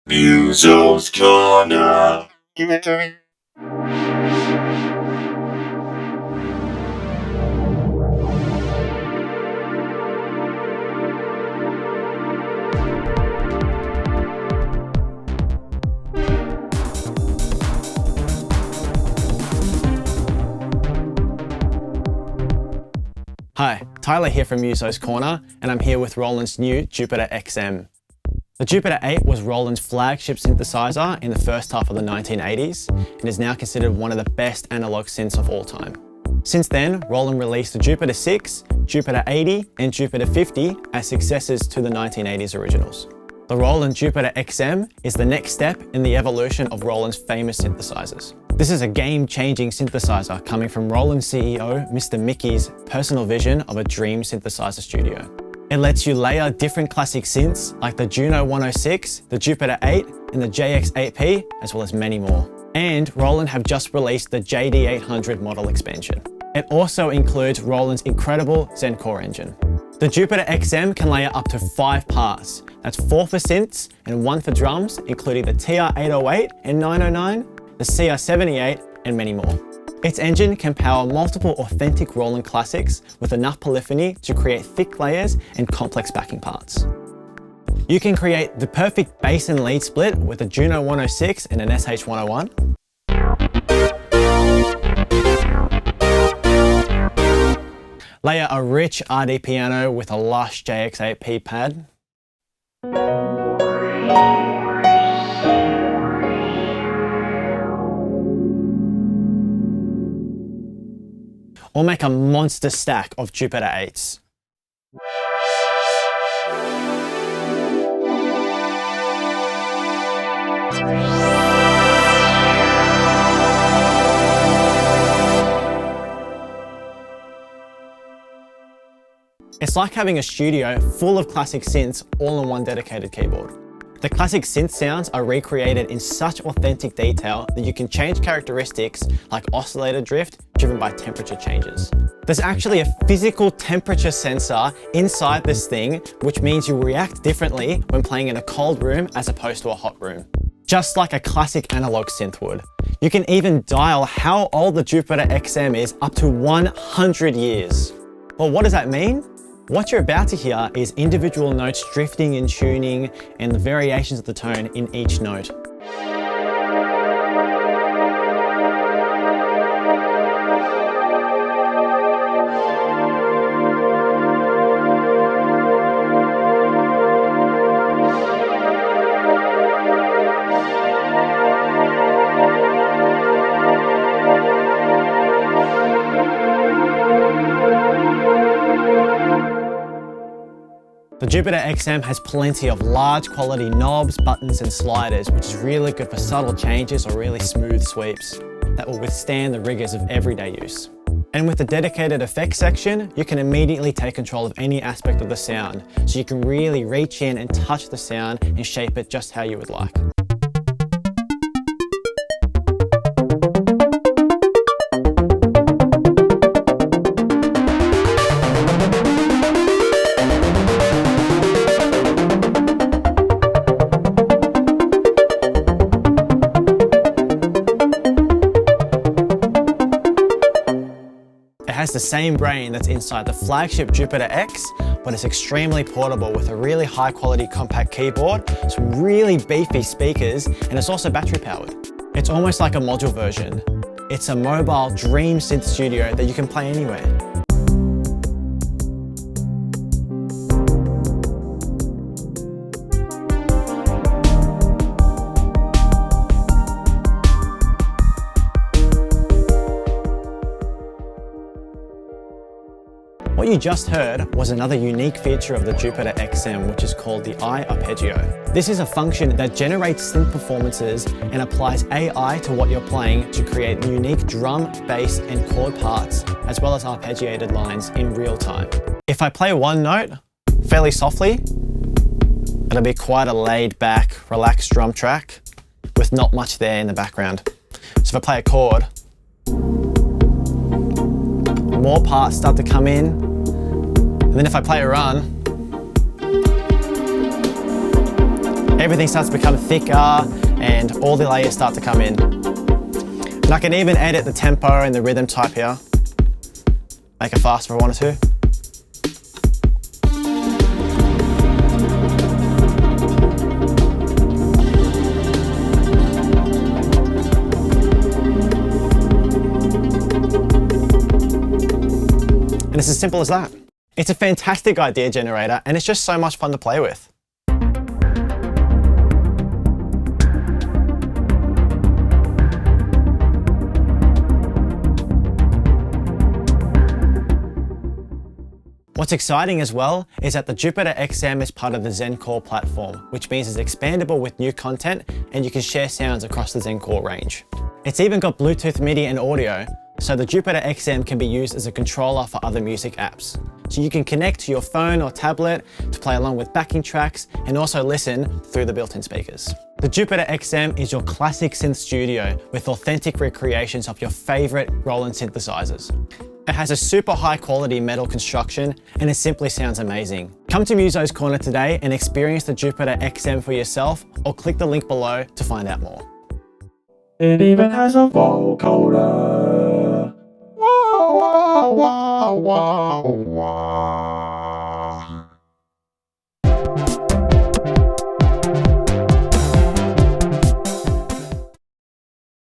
Muso's Corner. Hi, Tyler here from Muso's Corner, and I'm here with Roland's new Jupiter XM. The Jupiter 8 was Roland's flagship synthesizer in the first half of the 1980s, and is now considered one of the best analog synths of all time. Since then, Roland released the Jupiter 6, Jupiter 80, and Jupiter 50 as successors to the 1980s originals. The Roland Jupiter XM is the next step in the evolution of Roland's famous synthesizers. This is a game-changing synthesizer coming from Roland CEO Mr. Mickey's personal vision of a dream synthesizer studio. It lets you layer different classic synths like the Juno 106, the Jupiter 8, and the JX8P, as well as many more. And Roland have just released the JD800 model expansion. It also includes Roland's incredible Zencore engine. The Jupiter XM can layer up to 5 parts. That's 4 for synths and 1 for drums, including the TR-808 and 909, the CR-78, and many more. Its engine can power multiple authentic Roland classics with enough polyphony to create thick layers and complex backing parts. You can create the perfect bass and lead split with a Juno 106 and an SH-101. Layer a rich RD piano with a lush JX8P pad. Or make a monster stack of Jupiter 8s. It's like having a studio full of classic synths all on one dedicated keyboard. The classic synth sounds are recreated in such authentic detail that you can change characteristics like oscillator drift driven by temperature changes. There's actually a physical temperature sensor inside this thing, which means you react differently when playing in a cold room as opposed to a hot room. Just like a classic analog synth would. You can even dial how old the Jupiter XM is up to 100 years. Well, what does that mean? What you're about to hear is individual notes drifting and tuning and the variations of the tone in each note. The Jupiter XM has plenty of large quality knobs, buttons and sliders, which is really good for subtle changes or really smooth sweeps that will withstand the rigors of everyday use. And with the dedicated effects section, you can immediately take control of any aspect of the sound, so you can really reach in and touch the sound and shape it just how you would like. It has the same brain that's inside the flagship Jupiter X, but it's extremely portable with a really high quality compact keyboard, some really beefy speakers, and it's also battery powered. It's almost like a module version. It's a mobile dream synth studio that you can play anywhere. What you just heard was another unique feature of the Jupiter XM, which is called the Arpeggio. This is a function that generates synth performances and applies AI to what you're playing to create unique drum, bass, and chord parts, as well as arpeggiated lines in real time. If I play one note fairly softly, it'll be quite a laid back, relaxed drum track with not much there in the background. So if I play a chord, more parts start to come in. And then if I play a run, everything starts to become thicker and all the layers start to come in. And I can even edit the tempo and the rhythm type here. Make it fast if I wanted to. And it's as simple as that. It's a fantastic idea generator and it's just so much fun to play with. What's exciting as well is that the Jupiter XM is part of the Zencore platform, which means it's expandable with new content and you can share sounds across the Zencore range. It's even got Bluetooth MIDI and audio, so the Jupiter XM can be used as a controller for other music apps. So you can connect to your phone or tablet to play along with backing tracks and also listen through the built-in speakers. The Jupiter XM is your classic synth studio with authentic recreations of your favorite Roland synthesizers. It has a super high quality metal construction and it simply sounds amazing. Come to Muso's Corner today and experience the Jupiter XM for yourself or click the link below to find out more. It even has a vocoder. Wow, wow, wow, wow.